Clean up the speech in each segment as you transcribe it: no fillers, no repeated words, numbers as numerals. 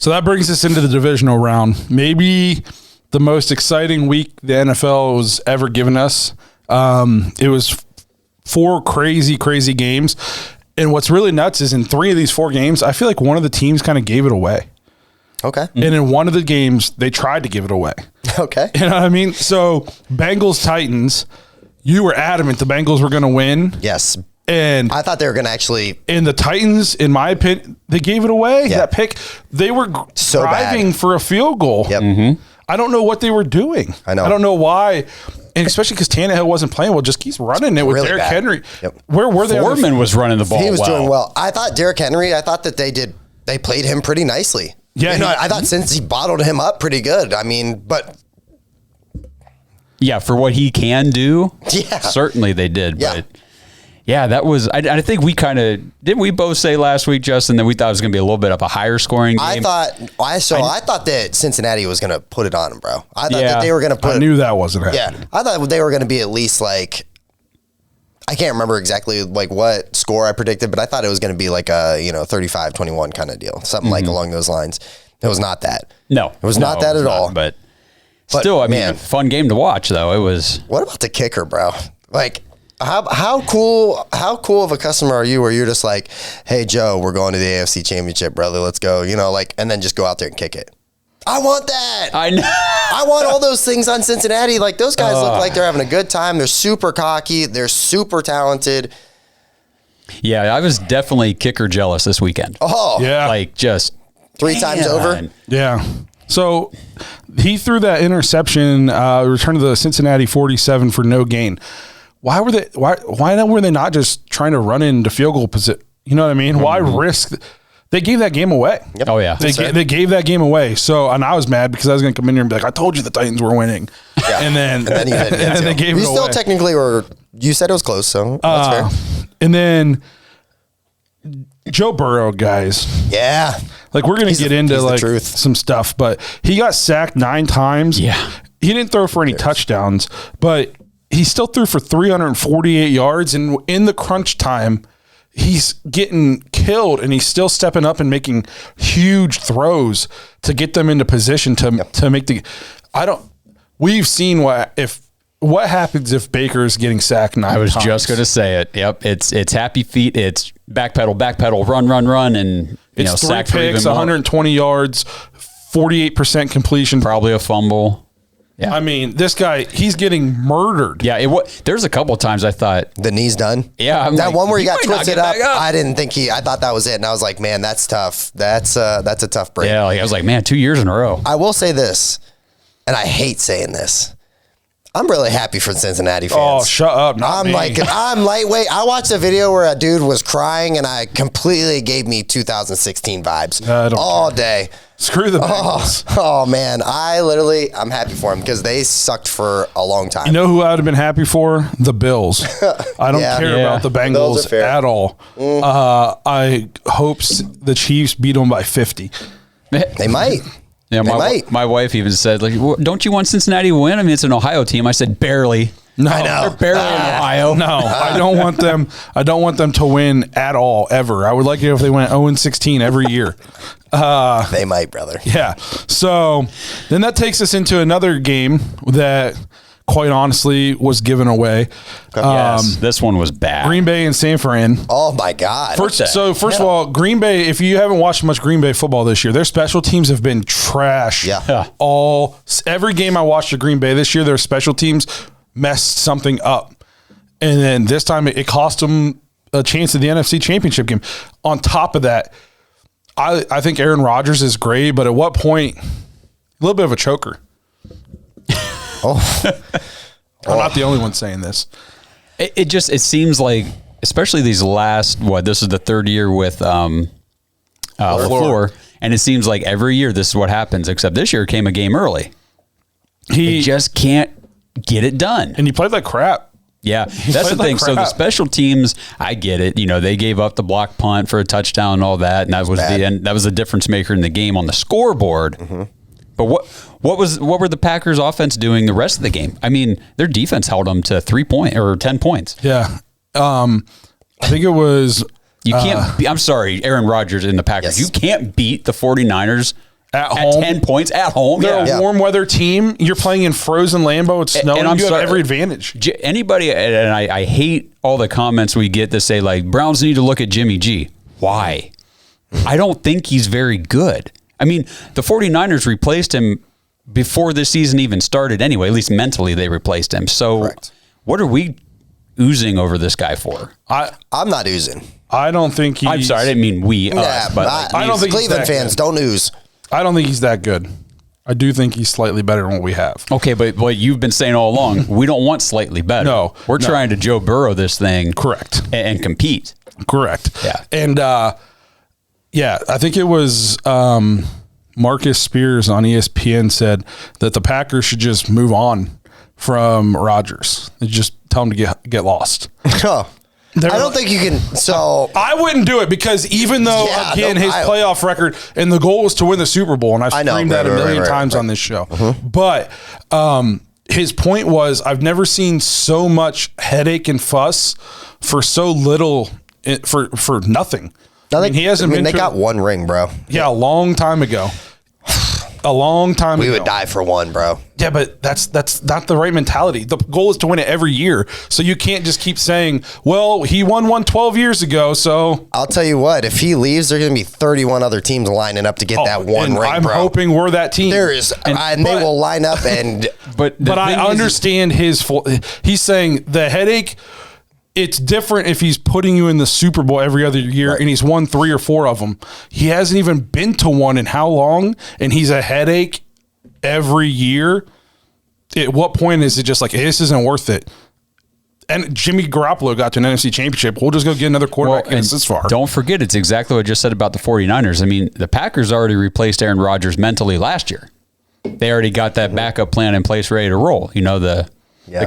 So that brings us into the divisional round. Maybe the most exciting week the NFL has ever given us. It was 4 crazy games. And what's really nuts is in 3 of these 4 games, I feel like one of the teams kind of gave it away. Okay. And in one of the games, they tried to give it away. Okay. You know what I mean? So Bengals Titans, you were adamant the Bengals were going to win. Yes. And I thought they were going to actually. And the Titans, in my opinion, they gave it away. Yeah. That pick, they were So driving for a field goal. Yep. Mm-hmm. I don't know what they were doing. I know. I don't know why. And especially because Tannehill wasn't playing well, just keeps running it with Really Derrick bad. Henry. Yep. Where were they? Foreman was running the ball. He was doing well. I thought Derrick Henry, I thought that they played him pretty nicely. Yeah. You know, I thought since he bottled him up pretty good. I mean, but. Yeah, for what he can do, Yeah. certainly they did. Yeah. But yeah, that was, I think we kind of, didn't we both say last week, Justin, that we thought it was going to be a little bit of a higher scoring game? I thought that Cincinnati was going to put it on him, bro. I thought that they were going to put. I knew that wasn't happening. Yeah, I thought they were going to be at least like. I can't remember exactly like what score I predicted, but I thought it was going to be like a 35-21 kind of deal, something like along those lines. It was not that. No, it was not that at all. But still, I mean, man, fun game to watch though. It was. What about the kicker, bro? Like. How cool of a customer are you where you're just like, hey, Joe, we're going to the AFC Championship, brother. Let's go. And then just go out there and kick it. I want that. I know. I want all those things on Cincinnati. Like, those guys look like they're having a good time. They're super cocky. They're super talented. Yeah, I was definitely kicker jealous this weekend. Oh, yeah. Like just 3 times over. Yeah. So he threw that interception, return to the Cincinnati 47 for no gain. Why were they not just trying to run into field goal position? You know what I mean? Mm-hmm. Why risk? They gave that game away. Yep. Oh yeah, they gave that game away. So, and I was mad because I was going to come in here and be like, I told you the Titans were winning. Yeah. And then you didn't. And then they gave it away. You still technically were. You said it was close, so that's fair. And then Joe Burrow, guys. Yeah. Like, we're going to get into like truth. some stuff, but he got sacked 9 times. Yeah. He didn't throw for any touchdowns, but he still threw for 348 yards. And in the crunch time, he's getting killed, and he's still stepping up and making huge throws to get them into position to make the. We've seen what happens if Baker's getting sacked 9 times. I was just going to say it. Yep, it's happy feet. It's backpedal, run, and it's 3 sack for picks, even more. 120 yards, 48% completion, probably a fumble. Yeah. I mean, this guy, he's getting murdered. Yeah, there's a couple of times I thought the knee's done. Yeah, that one where he got might not twisted get up. back up. I didn't think I thought that was it, and I was like, man, that's tough. That's a tough break. Yeah, I was like, man, 2 years in a row. I will say this, and I hate saying this. I'm really happy for Cincinnati fans. Oh, shut up! I'm lightweight. I watched a video where a dude was crying, and I completely gave me 2016 vibes all day. Screw the Bengals. Oh man, I'm happy for him because they sucked for a long time. You know who I would have been happy for? The Bills. I don't care about the Bengals at all. I hope the Chiefs beat them by 50. They might. Yeah, my wife even said, like, well, don't you want Cincinnati to win? I mean, it's an Ohio team. I said, barely. No, I know. They're barely in Ohio. No, I don't want them. I don't want them to win at all, ever. I would like it if they went 0-16 every year. They might, brother. Yeah. So then that takes us into another game that, quite honestly, was given away. Yes, this one was bad. Green Bay and San Fran. Oh my God. First of all, Green Bay, if you haven't watched much Green Bay football this year, their special teams have been trash. Yeah. Every game I watched of Green Bay this year, their special teams messed something up. And then this time it cost them a chance at the NFC Championship game. On top of that, I think Aaron Rodgers is great, but at what point, a little bit of a choker. I'm not the only one saying this. It seems like, especially these last, this is the 3rd year with LaFleur, and it seems like every year this is what happens, except this year came a game early. He just can't get it done. And he played like crap. Yeah, that's the thing. So the special teams, I get it. They gave up the block punt for a touchdown and all that, and that was the end. That was the difference maker in the game on the scoreboard. Mm-hmm. But what were the Packers offense doing the rest of the game? I mean, their defense held them to 3 points or 10 points. Yeah. I think it was you can't I'm sorry, Aaron Rodgers in the Packers. Yes. You can't beat the 49ers At home. 10 points at home. They're a warm weather team. You're playing in frozen Lambeau. It's snowing. And you have every advantage. Anybody, and I hate all the comments we get that say, like, Browns need to look at Jimmy G. Why? I don't think he's very good. I mean, the 49ers replaced him before this season even started anyway. At least mentally they replaced him. So Correct. What are we oozing over this guy for? I'm not oozing. I don't think he's... I'm sorry, I didn't mean we, us. But I don't think Cleveland fans don't ooze. I don't think he's that good. I do think he's slightly better than what we have. Okay, but what you've been saying all along, we don't want slightly better. No. We're trying to Joe Burrow this thing. Correct. And compete. Correct. Yeah. And, I think it was Marcus Spears on ESPN said that the Packers should just move on from Rodgers. They just tell him to get lost. Oh. I don't think you can. So I wouldn't do it because even though his playoff record and the goal was to win the Super Bowl, and I've screamed that a million times on this show, but his point was I've never seen so much headache and fuss for so little for nothing. I mean, he hasn't been. They got one ring, bro. Yeah, a long time ago. A long time ago. We would die for one, bro. Yeah, but that's not the right mentality. The goal is to win it every year. So you can't just keep saying, well, he won one 12 years ago, so... I'll tell you what, if he leaves, there's going to be 31 other teams lining up to get that one ring, I'm bro. hoping we're that team. There is, and they will line up and... But I understand he's saying the headache... It's different if he's putting you in the Super Bowl every other year and he's won 3 or 4 of them. He hasn't even been to one in how long? And he's a headache every year. At what point is it just like, hey, this isn't worth it? And Jimmy Garoppolo got to an NFC Championship. We'll just go get another quarterback this far. Don't forget, it's exactly what I just said about the 49ers. I mean, the Packers already replaced Aaron Rodgers mentally last year. They already got that backup plan in place, ready to roll. You know, the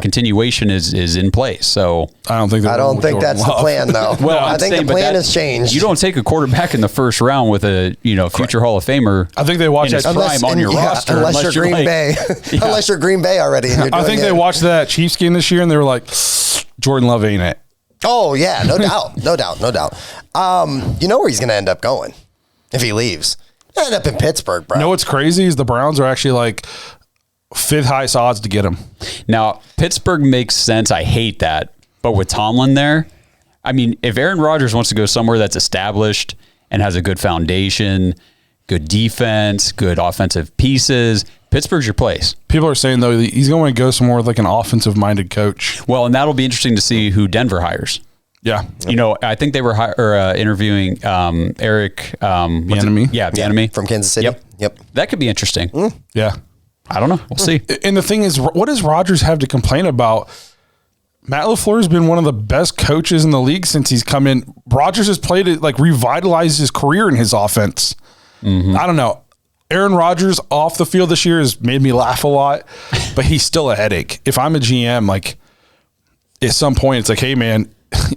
continuation is in place. So I don't think that's the plan, though. Well, I think the plan has changed. You don't take a quarterback in the first round with a future Hall of Famer. I think they watch that prime on your roster, unless you're Green Bay. Unless you're Green Bay already. And you're doing I think they watched that Chiefs game this year and they were like, Jordan Love ain't it. Oh yeah, no doubt, no doubt. You know where he's going to end up going if he leaves? He'll end up in Pittsburgh, bro. You know what's crazy is the Browns are actually like 5th highest odds to get him. Now, Pittsburgh makes sense. I hate that. But with Tomlin there, I mean, if Aaron Rodgers wants to go somewhere that's established and has a good foundation, good defense, good offensive pieces, Pittsburgh's your place. People are saying, though, he's going to go somewhere with like an offensive-minded coach. Well, and that'll be interesting to see who Denver hires. Yeah. You know, I think they were interviewing Eric Bieniemy. Bieniemy. From Kansas City. Yep. That could be interesting. Yeah. I don't know. We'll see. And the thing is, what does Rodgers have to complain about? Matt LaFleur has been one of the best coaches in the league since he's come in. Rodgers has played it, like revitalized his career in his offense. I don't know. Aaron Rodgers off the field this year has made me laugh a lot, but he's still a headache. If I'm a GM, like at some point, it's like, hey, man,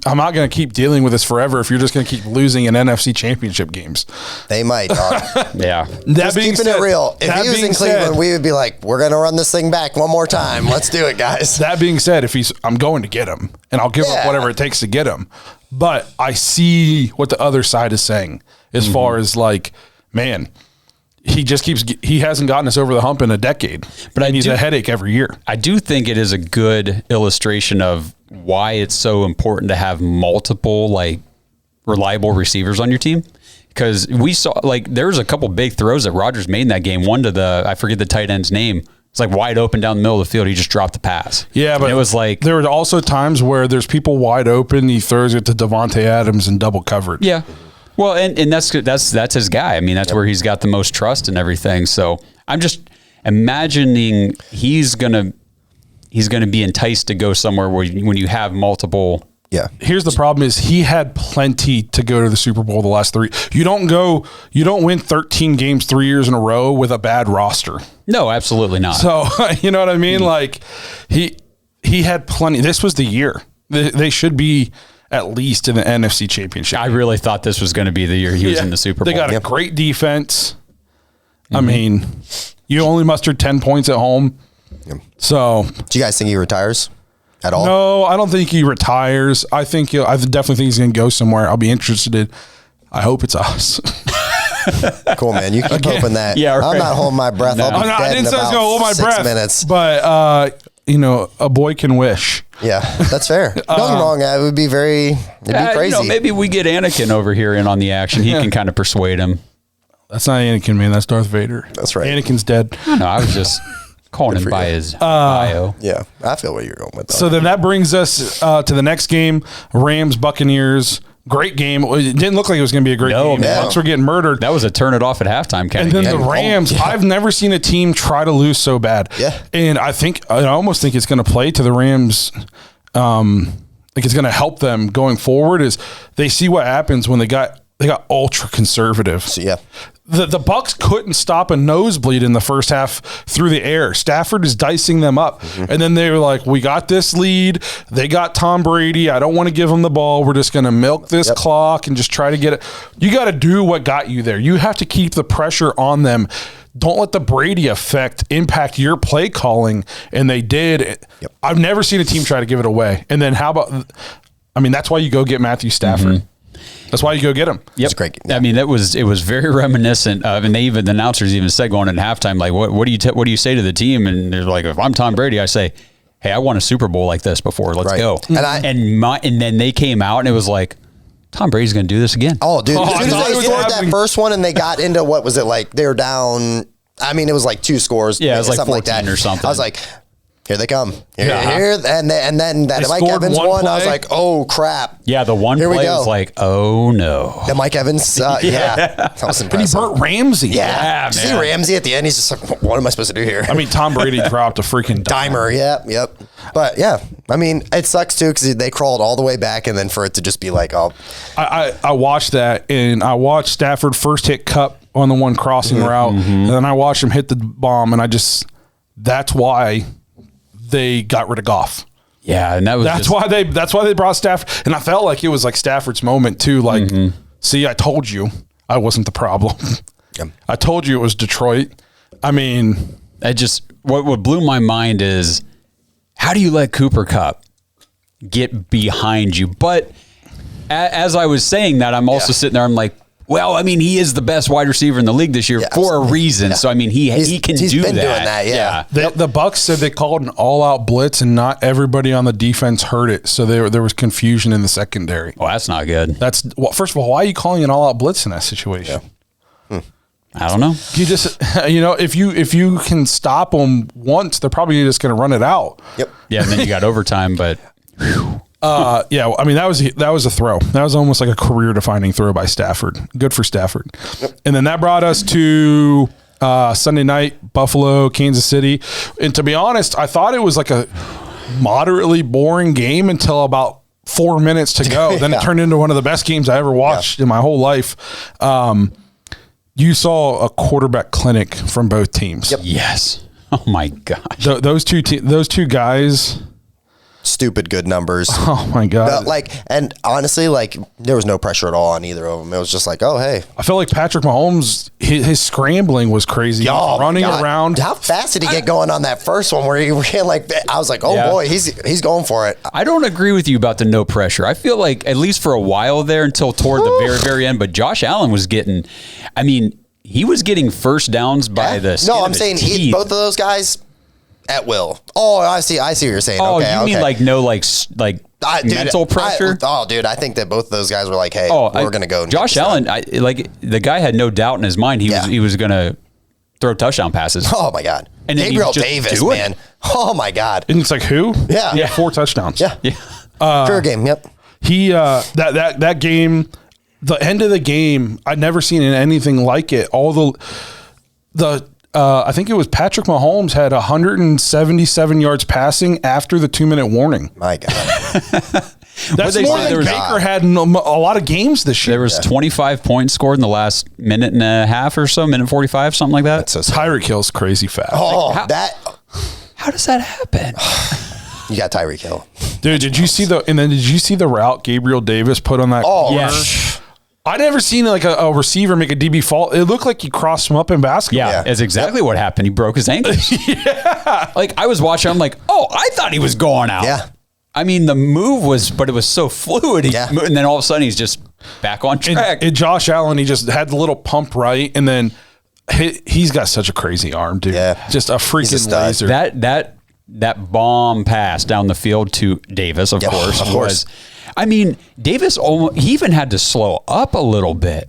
I'm not going to keep dealing with this forever if you're just going to keep losing in NFC Championship games. They might, dog. Yeah. Just keeping it real. If he was in Cleveland, we would be like, we're going to run this thing back one more time. Let's do it, guys. That being said, I'm going to get him, and I'll give up whatever it takes to get him. But I see what the other side is saying as far as like, man, he hasn't gotten us over the hump in a decade, but he's a headache every year. I do think it is a good illustration of why it's so important to have multiple like reliable receivers on your team. Because we saw there was a couple big throws that Rodgers made in that game. One to I forget the tight end's name. It's like wide open down the middle of the field. He just dropped the pass. Yeah, but it was like there were also times where there's people wide open. He throws it to Devontae Adams in double coverage. Yeah. Well, and that's his guy. I mean, that's where he's got the most trust and everything. So I'm just imagining he's gonna be enticed to go somewhere where when you have multiple. Yeah. Here's the problem: is he had plenty to go to the Super Bowl the last 3. You don't win 13 games 3 years in a row with a bad roster. No, absolutely not. So you know what I mean? Like he had plenty. This was the year. They should be at least in the NFC Championship. I really thought this was going to be the year he was in the Super Bowl. They got a great defense. I mean, you only mustered 10 points at home. So, do you guys think he retires at all? No, I don't think he retires. I definitely think he's going to go somewhere. I'll be interested. I hope it's us. Cool, man. You keep hoping that. Yeah, right. I'm not holding my breath. No. I'll be I dead didn't in say I was about going to hold my 6 breath, minutes. but a boy can wish. Yeah, that's fair. Don't get me wrong. It would be it'd be crazy. Maybe we get Anakin over here in on the action. He can kind of persuade him. That's not Anakin, man. That's Darth Vader. That's right. Anakin's dead. No, I was just calling him by his bio. Yeah, I feel where you're going with that. So then that brings us to the next game, Rams Buccaneers. Great game. It didn't look like it was going to be a great game. man. The Bucs were getting murdered. That was a turn it off at halftime kind And of then game. the Rams, I've never seen a team try to lose so bad. Yeah. And I almost think it's going to play to the Rams. Like it's going to help them going forward is they see what happens when they got ultra conservative. So, yeah. The Bucs couldn't stop a nosebleed in the first half through the air. Stafford is dicing them up. And then they were like, we got this lead. They got Tom Brady. I don't want to give them the ball. We're just going to milk this clock and just try to get it. You got to do what got you there. You have to keep the pressure on them. Don't let the Brady effect impact your play calling. And they did. Yep. I've never seen a team try to give it away. And then how about, that's why you go get Matthew Stafford. That's why you go get him. Yep. It's great. I mean, it was very reminiscent of, and the announcers even said going into halftime, like, what do you say to the team? And they're like, if I'm Tom Brady, I say, hey, I won a Super Bowl like this before. Let's go. And then they came out and it was like, Tom Brady's going to do this again. Oh, dude. As soon I as they was scored happening. that first one and they got into what was it like? They were down. I mean, it was like 2 scores. Yeah, it was like something 14 like that. or something. I was like, here they come. Here, Yeah. and then that They Mike scored Evans one one. I was play. like, oh crap. Yeah, the one Here we play go. was like, oh no. The Mike Evans. Yeah, that was And he impressive. burnt Ramsey. Yeah, Yeah, see man. Ramsey at the end. He's just like, what am I supposed to do here? Tom Brady dropped a freaking Dimer. Yep. But yeah, I mean, it sucks too because they crawled all the way back, and then for it to just be like, oh, I watched that, and I watched Stafford first hit Cup on the one crossing route, and then I watched him hit the bomb, and that's why they got rid of Goff. Yeah, and That's why they brought Stafford, and I felt like it was like Stafford's moment too. Like, see, I told you I wasn't the problem. I told you it was Detroit. I mean, what blew my mind is how do you let Cooper Kupp get behind you? But as I was saying that, I'm also sitting there, I'm like, well, I mean, he is the best wide receiver in the league this year for a reason. Yeah. So, I mean, he can he's do been that. doing that, yeah. The Bucs said they called an all-out blitz, and not everybody on the defense heard it, so there was confusion in the secondary. Well, that's not good. First of all, why are you calling an all-out blitz in that situation? Yeah. I don't know. You just, if you can stop them once, they're probably just going to run it out. Yep. Yeah, and then you got overtime, but that was a throw. That was almost like a career-defining throw by Stafford. Good for Stafford. Yep. And then that brought us to Sunday night, Buffalo, Kansas City. And to be honest, I thought it was like a moderately boring game until about 4 minutes to go. Then it turned into one of the best games I ever watched in my whole life. You saw a quarterback clinic from both teams. Yep. yes. Oh my gosh. Those two guys. Stupid good numbers. Oh my God. And honestly, there was no pressure at all on either of them. It was just like, oh, hey. I felt like Patrick Mahomes, his scrambling was crazy. Running around. How fast did he get going on that first one where he ran I was like, oh boy, he's going for it. I don't agree with you about the no pressure. I feel like at least for a while there until toward the very, very end, but Josh Allen was getting, he was getting first downs by the skin No, of I'm his saying teeth. both of those guys at will. Oh, I see what you're saying. Oh, okay, you mean like no mental pressure? I think that both of those guys were like, hey, we're going to go. And Josh Allen, the guy had no doubt in his mind he was going to throw touchdown passes. Oh my God. And then Gabriel he would just Davis, do it. man. Oh my God. And it's like, who? Yeah. Yeah, 4 touchdowns. Yeah. Fair game. Yep. He that game, the end of the game, I'd never seen anything like it. All the I think it was Patrick Mahomes had 177 yards passing after the 2-minute warning. My God. That's more than Baker had in a lot of games this year. There was 25 points scored in the last minute and a half or so, minute 45, something like that. That's so sad. Tyreek Hill's crazy fast. Oh, How does that happen? You got Tyreek Hill. Dude, did you see the route Gabriel Davis put on that corner? Yes. I never seen a receiver make a DB fall. It looked like he crossed him up in basketball. Yeah, that's exactly what happened. He broke his ankles. Like I was watching, I'm like, oh, I thought he was going out. Yeah. I mean, the move was, but it was so fluid. Yeah. And then all of a sudden he's just back on track. And Josh Allen, he just had the little pump right, and then he's got such a crazy arm, dude. Yeah. Just a freaking laser. That bomb pass down the field to Davis, of course. I mean, Davis, he even had to slow up a little bit.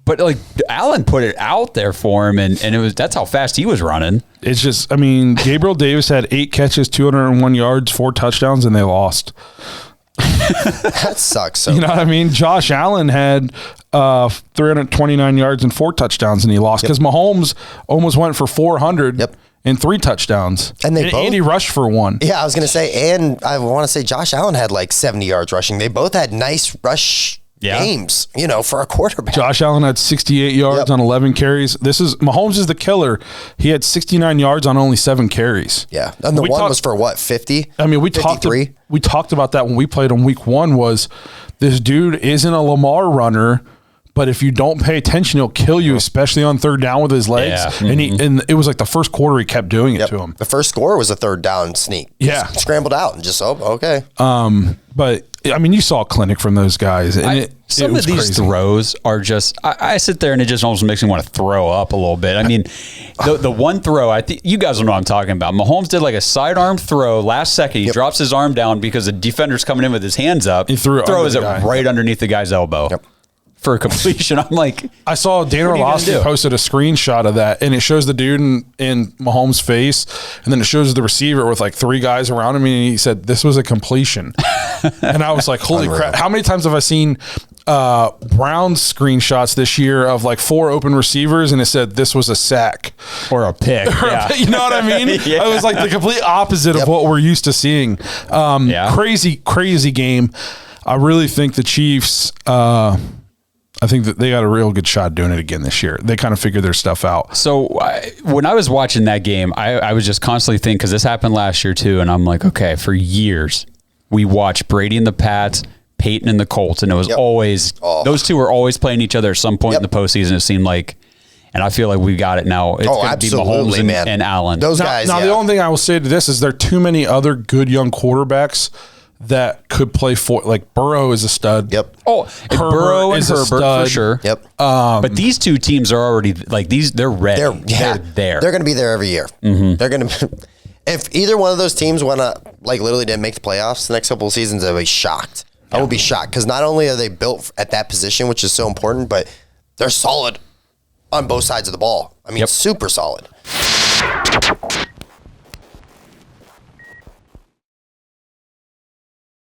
But like Allen put it out there for him, and that's how fast he was running. It's just, I mean, Gabriel Davis had 8 catches, 201 yards, 4 touchdowns, and they lost. That sucks. So you know what I mean? Josh Allen had 329 yards and 4 touchdowns, and he lost because Mahomes almost went for 400 and 3 touchdowns. And Andy rushed for 1. Yeah, I was going to say, and I want to say Josh Allen had like 70 yards rushing. They both had nice rush games, for a quarterback. Josh Allen had 68 yards on 11 carries. Mahomes is the killer. He had 69 yards on only 7 carries. Yeah. And the one was for what, 50? I mean, we talked about that when we played on week 1 was this dude isn't a Lamar runner, but if you don't pay attention, he'll kill you, especially on third down with his legs. Yeah. And it was like the first quarter he kept doing it to him. The first score was a third down sneak. Yeah. Just scrambled out and just, okay. But I mean, you saw a clinic from those guys. And some of these throws are just, I sit there and it just almost makes me want to throw up a little bit. I mean, the one throw, I think you guys know what I'm talking about. Mahomes did like a sidearm throw last second. He drops his arm down because the defender's coming in with his hands up. He throws it right underneath the guy's elbow. For a completion. I'm like, I saw Dan Orlovsky posted a screenshot of that, and it shows the dude in Mahomes' face, and then it shows the receiver with like 3 guys around him, and he said, "This was a completion." And I was like, holy crap. How many times have I seen Browns screenshots this year of like 4 open receivers, and it said, "This was a sack." Or a pick. You know what I mean? It was like the complete opposite of what we're used to seeing. Crazy game. I really think the Chiefs... I think that they got a real good shot doing it again this year. They kind of figured their stuff out. So when I was watching that game, I was just constantly thinking, because this happened last year too, and I'm like, okay, for years, we watched Brady and the Pats, Peyton and the Colts, and it was always, those two were always playing each other at some point in the postseason, it seemed like. And I feel like we got it now. It's going to be Mahomes and Allen. Those guys, Now, the only thing I will say to this is there are too many other good young quarterbacks that could play for, like Burrow is a stud. Burrow and Herbert for sure. But these two teams are already like they're ready. They're there. They're going to be there every year. They're going to. If either one of those teams literally didn't make the playoffs the next couple of seasons, I'd be shocked. I would be shocked because not only are they built at that position, which is so important, but they're solid on both sides of the ball. I mean, super solid.